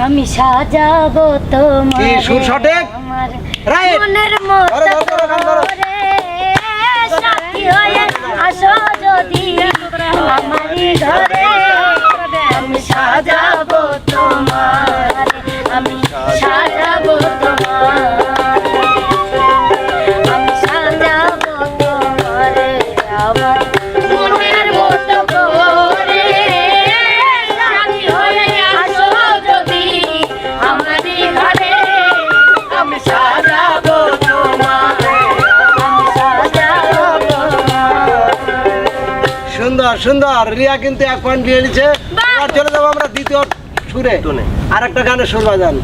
আমি সাজাবো তোমার কি সুর সঠিক? রাইট। মনের মতো করে সাথী হয়ে আসো যদি আমারই ঘরে আমি সাজাবো তোমার আমি সাজাবো তোমার আমি সাজাবো তোমার আমার মনের মতো করে সাথী হয়ে আসো যদি আমারই ঘরে আমি সাজাবো তোমার আমি সাজাবো তোমার। সুন্দর সুন্দর। রিয়া কিন্তু 1 পয়েন্ট দিয়ে নিচ্ছে। এবার চলে যাবো আমরা দ্বিতীয় সুরে। আর একটা গানের সুর বাজান।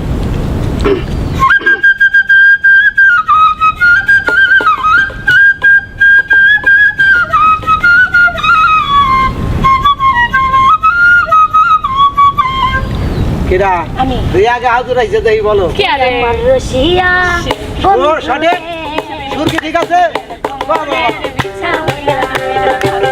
কিরা আমি। রিয়াকে হাজুর আইছে দেখি বলো। আমার রসিয়া সুর সঠিক? সুর কি ঠিক আছে? বাহ, বাহ, বাহ। বন্ধুরে